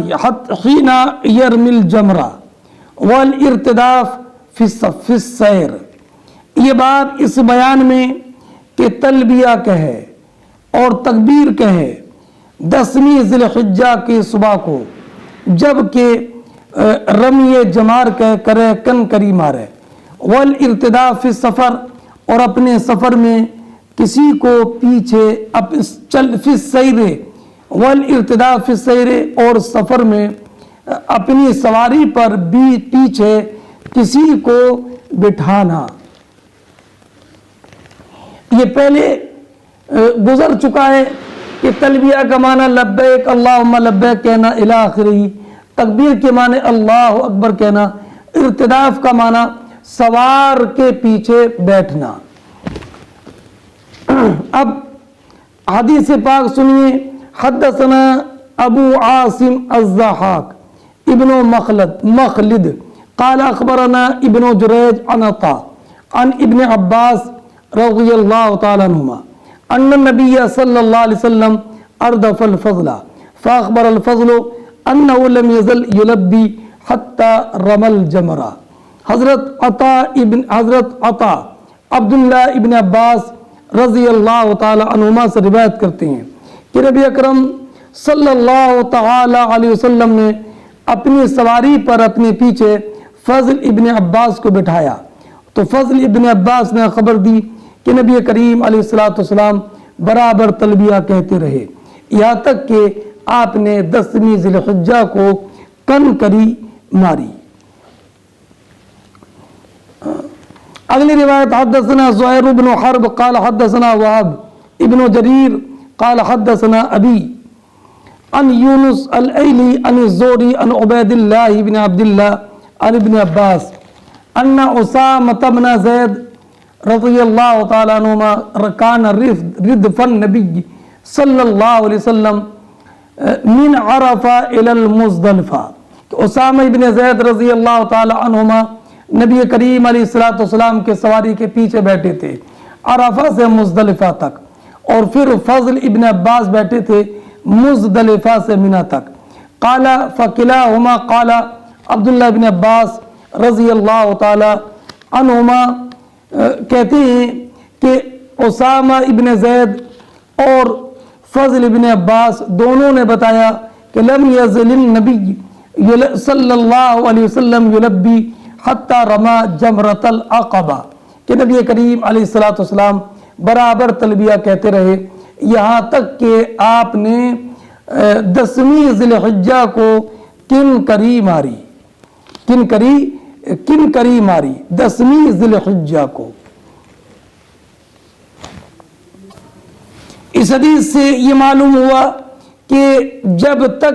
Speaker 1: حین یرمی الجمرہ والارتداف فی السیر، یہ بات اس بیان میں کہ تلبیہ کہے اور تکبیر کہے 10ویں ذی الحجہ کی صبح کو، جب کہ رمی جمار کرے کن کری مارے، والارتداف فی السفر، اور اپنے سفر میں کسی کو پیچھے فی السیر، والارتداف فی السیر، اور سفر میں اپنی سواری پر بھی پیچھے کسی کو بٹھانا۔ یہ پہلے گزر چکا ہے کہ تلبیہ کا معنی لبیک اللہم لبیک کہنا الی آخرہ، تکبیر کے معنی اللہ اکبر کہنا، ارتداف کا معنی سوار کے پیچھے بیٹھنا۔ اب حدیث پاک سنیے۔ حدثنا ابو عاصم الضحاک ابن مخلد قال اخبرنا ابن جریج عن عطاء عن ابن عباس رضی اللہ تعالی عنہما ان النبی صلی اللہ علیہ وسلم اردف الفضل فاخبر الفضل انه لم يزل يلبي حتى رمى الجمرہ۔ حضرت عطا عبداللہ ابن عباس رضی اللہ تعالی عنہما سے روایت کرتے ہیں کہ نبی اکرم صلی اللہ تعالی علیہ وسلم نے اپنی سواری پر اپنے پیچھے فضل ابن عباس کو بٹھایا، تو فضل ابن عباس نے خبر دی کہ نبی کریم علیہ الصلوۃ والسلام برابر تلبیہ کہتے رہے، یہاں تک کہ آپ نے 10ویں ذی الحجہ کو کن کری ماری۔ اگلی روایت حدثنا زہیر بن حرب قال حدثنا وہب ابن جریر قال حدثنا ابی عن یونس الایلی عن الزہری عن عبید اللہ بن عبداللہ عن ابن عباس ان اسامۃ بن زید رضی اللہ تعالی عنہما کان ردف النبی صلی اللہ علیہ وسلم من عرفہ الی المزدلفہ، اسامہ ابن زید رضی اللہ تعالی عنہما نبی کریم علیہ الصلوۃ والسلام کے سواری کے پیچھے بیٹھے تھے عرفہ سے مزدلفہ تک، اور پھر فضل ابن عباس بیٹھے تھے مزدلفہ سے منا تک۔ قال فکلاہما قال عبداللہ ابن عباس رضی اللہ تعالی عنہما کہتے ہیں کہ اسامہ ابن زید اور فضل ابن عباس دونوں نے بتایا کہ لم یزل النبی صلی اللہ علیہ وسلم یلبی حتی رما جمرۃ العقبہ، کہ نبی کریم علیہ الصلوۃ والسلام برابر تلبیہ کہتے رہے یہاں تک کہ آپ نے 10ویں ذی الحجہ کو کن کری ماری 10ویں ذی الحجہ کو۔ اس حدیث سے یہ معلوم ہوا کہ جب تک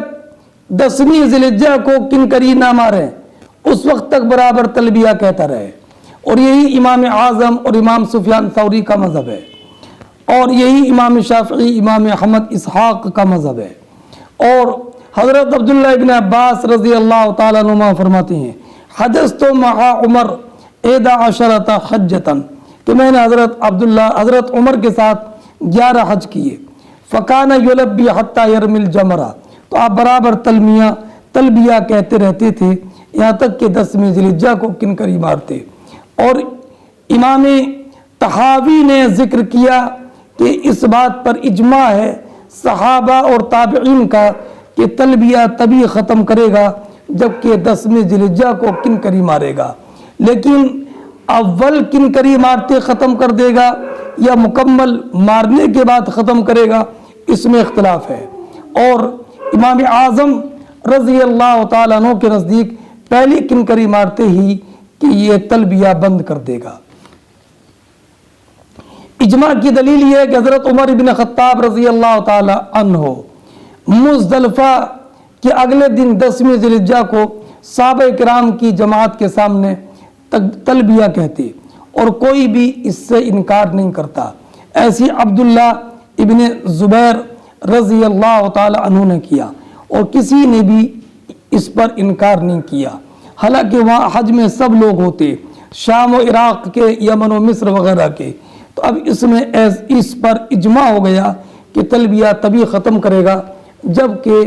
Speaker 1: 10ویں ذی الحجہ کو کن کری نہ مارے اس وقت تک برابر تلبیہ کہتا رہے، اور یہی امام اعظم اور امام سفیان ثوری کا مذہب ہے۔ اور یہی امام شافعی، امام احمد، اسحاق کا مذہب ہے۔ اور حضرت عبداللہ ابن عباس رضی اللہ تعالیٰ عنہما فرماتے ہیں حججت مع عمر 11 حجتاً، کہ میں نے حضرت عمر کے ساتھ 11 حج کیے۔ فکان یلبی حتی یرمی الجمرہ، تو آپ برابر تلبیہ کہتے رہتے تھے یہاں تک کہ 10ویں ذی الحجہ کو کنکری مارتے۔ اور امام طحاوی نے ذکر کیا کہ اس بات پر اجماع ہے صحابہ اور تابعین کا کہ تلبیہ تبھی ختم کرے گا جبکہ 10ویں ذی الحجہ کو کنکری مارے گا، لیکن اول کنکری مارتے ختم کر دے گا یا مکمل مارنے کے بعد ختم کرے گا، اس میں اختلاف ہے۔ اور امام اعظم رضی اللہ تعالیٰ عنہ کے نزدیک پہلی کنکری مارتے ہی کہ یہ تلبیہ بند کر دے گا۔ اجماع کی دلیل یہ ہے کہ حضرت عمر بن خطاب رضی اللہ تعالیٰ عنہ مزدلفہ کے اگلے دن 10ویں ذی الحجہ کو صحابہ کرام کی جماعت کے سامنے تلبیہ کہتے اور کوئی بھی اس سے انکار نہیں کرتا۔ ایسی عبداللہ ابن زبیر رضی اللہ تعالیٰ عنہ نے کیا اور کسی نے بھی اس پر انکار نہیں کیا، حالانکہ وہاں حج میں سب لوگ ہوتے، شام و عراق کے، یمن و مصر وغیرہ کے۔ تو اب اس پر اجماع ہو گیا کہ تلبیہ تبھی ختم کرے گا جب کہ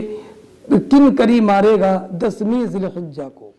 Speaker 1: کنکری مارے گا 10ویں ذی الحجہ کو۔